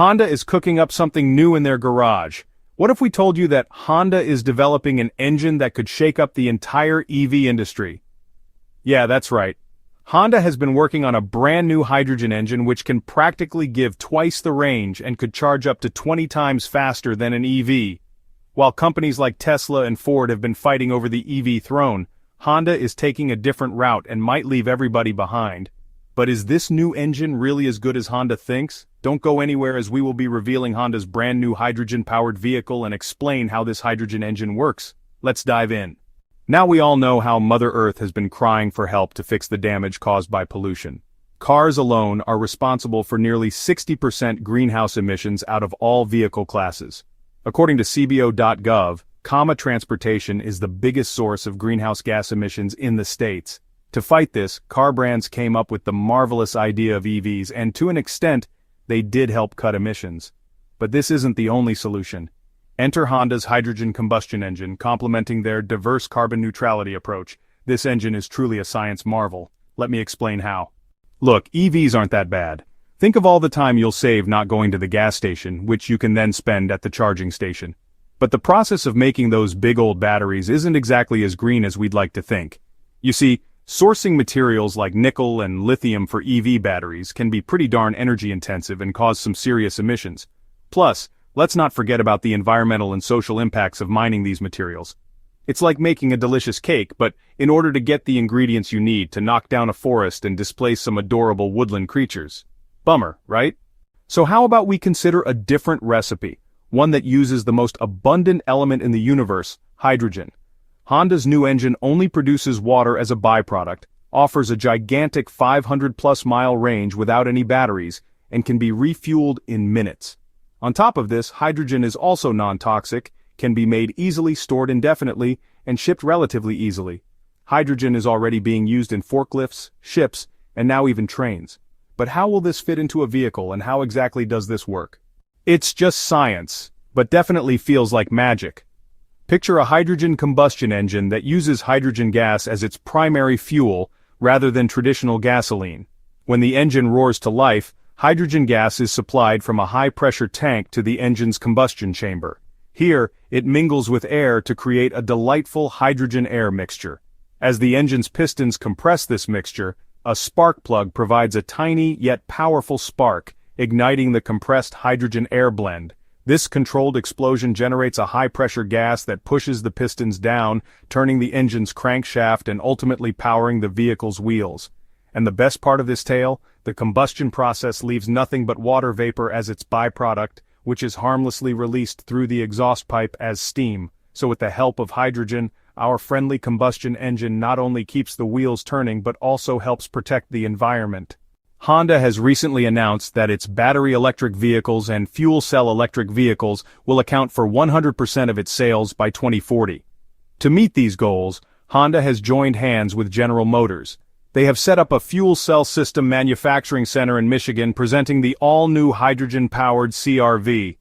Honda is cooking up something new in their garage. What if we told you that Honda is developing an engine that could shake up the entire EV industry? Yeah, that's right. Honda has been working on a brand new hydrogen engine which can practically give twice the range and could charge up to 20 times faster than an EV. While companies like Tesla and Ford have been fighting over the EV throne, Honda is taking a different route and might leave everybody behind. But is this new engine really as good as Honda thinks? Don't go anywhere as we will be revealing Honda's brand new hydrogen-powered vehicle and explain how this hydrogen engine works. Let's dive in. Now we all know how Mother Earth has been crying for help to fix the damage caused by pollution. Cars alone are responsible for nearly 60% greenhouse emissions out of all vehicle classes. According to CBO.gov, transportation is the biggest source of greenhouse gas emissions in the States. To fight this, car brands came up with the marvelous idea of EVs, and to an extent, they did help cut emissions. But this isn't the only solution. Enter Honda's hydrogen combustion engine, complementing their diverse carbon neutrality approach. This engine is truly a science marvel. Let me explain how. Look, EVs aren't that bad. Think of all the time you'll save not going to the gas station, which you can then spend at the charging station. But the process of making those big old batteries isn't exactly as green as we'd like to think. You see, sourcing materials like nickel and lithium for EV batteries can be pretty darn energy intensive and cause some serious emissions. Plus, let's not forget about the environmental and social impacts of mining these materials. It's like making a delicious cake, but in order to get the ingredients you need to knock down a forest and displace some adorable woodland creatures. Bummer, right? So how about we consider a different recipe, one that uses the most abundant element in the universe, hydrogen. Honda's new engine only produces water as a byproduct, offers a gigantic 500+ mile range without any batteries, and can be refueled in minutes. On top of this, hydrogen is also non-toxic, can be made easily, stored indefinitely, and shipped relatively easily. Hydrogen is already being used in forklifts, ships, and now even trains. But how will this fit into a vehicle, and how exactly does this work? It's just science, but definitely feels like magic. Picture a hydrogen combustion engine that uses hydrogen gas as its primary fuel rather than traditional gasoline. When the engine roars to life, hydrogen gas is supplied from a high-pressure tank to the engine's combustion chamber. Here, it mingles with air to create a delightful hydrogen-air mixture. As the engine's pistons compress this mixture, a spark plug provides a tiny yet powerful spark, igniting the compressed hydrogen-air blend. This controlled explosion generates a high-pressure gas that pushes the pistons down, turning the engine's crankshaft and ultimately powering the vehicle's wheels. And the best part of this tale, the combustion process leaves nothing but water vapor as its byproduct, which is harmlessly released through the exhaust pipe as steam. So with the help of hydrogen, our friendly combustion engine not only keeps the wheels turning but also helps protect the environment. Honda has recently announced that its battery electric vehicles and fuel cell electric vehicles will account for 100% of its sales by 2040. To meet these goals, Honda has joined hands with General Motors. They have set up a fuel cell system manufacturing center in Michigan presenting the all-new hydrogen-powered CR-V.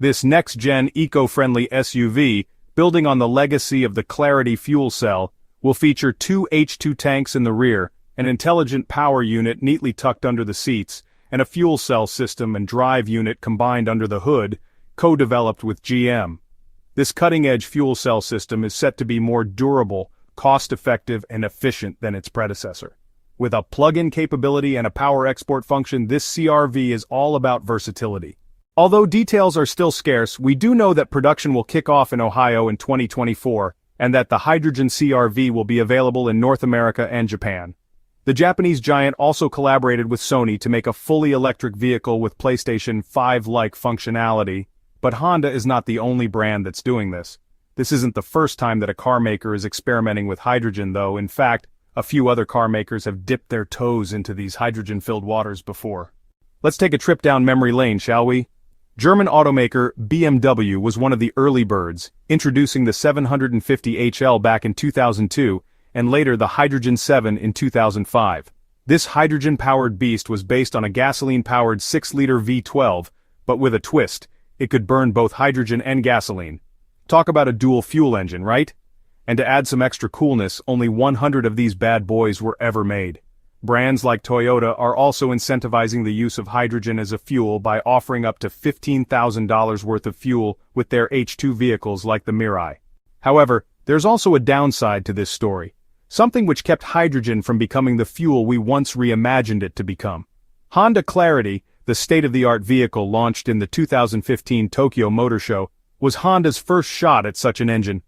This next-gen eco-friendly SUV, building on the legacy of the Clarity fuel cell, will feature 2 H2 tanks in the rear, an intelligent power unit neatly tucked under the seats, and a fuel cell system and drive unit combined under the hood, co-developed with GM. This cutting-edge fuel cell system is set to be more durable, cost-effective, and efficient than its predecessor. With a plug-in capability and a power export function, this CR-V is all about versatility. Although details are still scarce, we do know that production will kick off in Ohio in 2024, and that the hydrogen CR-V will be available in North America and Japan. The Japanese giant also collaborated with Sony to make a fully electric vehicle with PlayStation 5-like functionality, but Honda is not the only brand that's doing this. This isn't the first time that a car maker is experimenting with hydrogen though. In fact, a few other car makers have dipped their toes into these hydrogen-filled waters before. Let's take a trip down memory lane, shall we? German automaker BMW was one of the early birds, introducing the 750 HL back in 2002, and later the Hydrogen 7 in 2005. This hydrogen-powered beast was based on a gasoline-powered 6-liter V12, but with a twist. It could burn both hydrogen and gasoline. Talk about a dual-fuel engine, right? And to add some extra coolness, only 100 of these bad boys were ever made. Brands like Toyota are also incentivizing the use of hydrogen as a fuel by offering up to $15,000 worth of fuel with their H2 vehicles like the Mirai. However, there's also a downside to this story, something which kept hydrogen from becoming the fuel we once reimagined it to become. Honda Clarity, the state-of-the-art vehicle launched in the 2015 Tokyo Motor Show, was Honda's first shot at such an engine.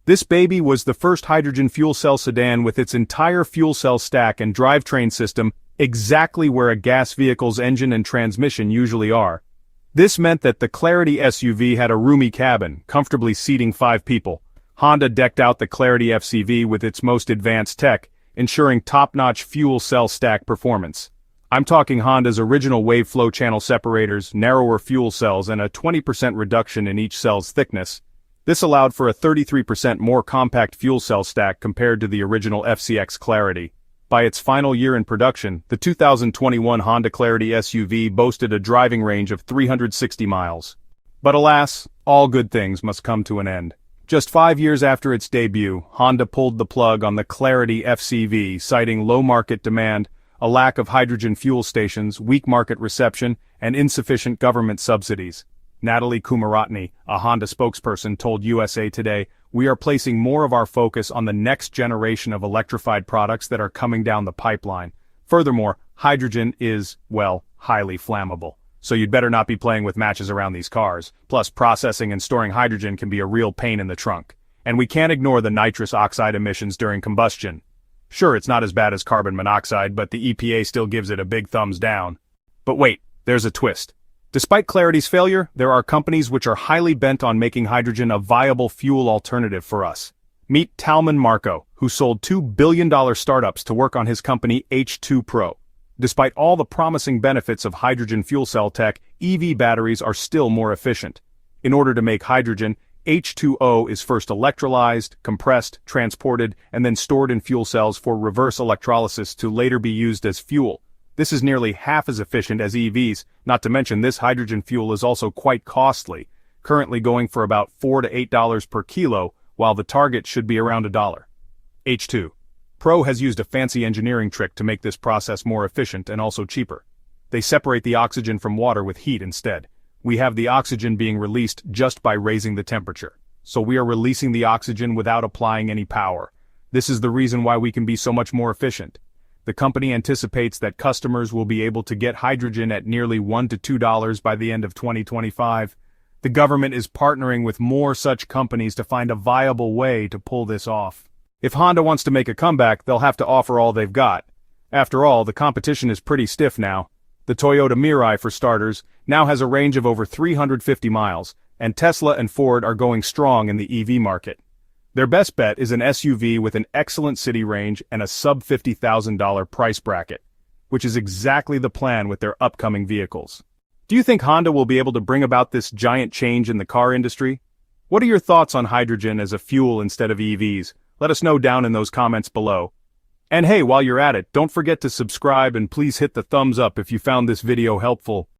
This baby was the first hydrogen fuel cell sedan with its entire fuel cell stack and drivetrain system exactly where a gas vehicle's engine and transmission usually are. This meant that the Clarity SUV had a roomy cabin, comfortably seating 5 people. Honda decked out the Clarity FCV with its most advanced tech, ensuring top-notch fuel cell stack performance. I'm talking Honda's original wave flow channel separators, narrower fuel cells, and a 20% reduction in each cell's thickness. This allowed for a 33% more compact fuel cell stack compared to the original FCX Clarity. By its final year in production, the 2021 Honda Clarity SUV boasted a driving range of 360 miles. But alas, all good things must come to an end. Just 5 years after its debut, Honda pulled the plug on the Clarity FCV, citing low market demand, a lack of hydrogen fuel stations, weak market reception, and insufficient government subsidies. Natalie Kumaratne, a Honda spokesperson, told USA Today, "We are placing more of our focus on the next generation of electrified products that are coming down the pipeline. Furthermore, hydrogen is, well, highly flammable. So you'd better not be playing with matches around these cars. Plus, processing and storing hydrogen can be a real pain in the trunk. And we can't ignore the nitrous oxide emissions during combustion. Sure, it's not as bad as carbon monoxide, but the EPA still gives it a big thumbs down." But wait, there's a twist. Despite Clarity's failure, there are companies which are highly bent on making hydrogen a viable fuel alternative for us. Meet Talman Marco, who sold $2 billion startups to work on his company H2 Pro. Despite all the promising benefits of hydrogen fuel cell tech, EV batteries are still more efficient. In order to make hydrogen, H2O is first electrolyzed, compressed, transported, and then stored in fuel cells for reverse electrolysis to later be used as fuel. This is nearly half as efficient as EVs, not to mention this hydrogen fuel is also quite costly, currently going for about $4 to $8 per kilo, while the target should be around $1. H2 Pro has used a fancy engineering trick to make this process more efficient and also cheaper. They separate the oxygen from water with heat instead. We have the oxygen being released just by raising the temperature. So we are releasing the oxygen without applying any power. This is the reason why we can be so much more efficient. The company anticipates that customers will be able to get hydrogen at nearly $1 to $2 by the end of 2025. The government is partnering with more such companies to find a viable way to pull this off. If Honda wants to make a comeback, they'll have to offer all they've got. After all, the competition is pretty stiff now. The Toyota Mirai, for starters, now has a range of over 350 miles, and Tesla and Ford are going strong in the EV market. Their best bet is an SUV with an excellent city range and a sub-$50,000 price bracket, which is exactly the plan with their upcoming vehicles. Do you think Honda will be able to bring about this giant change in the car industry? What are your thoughts on hydrogen as a fuel instead of EVs? Let us know down in those comments below. And hey, while you're at it, don't forget to subscribe and please hit the thumbs up if you found this video helpful.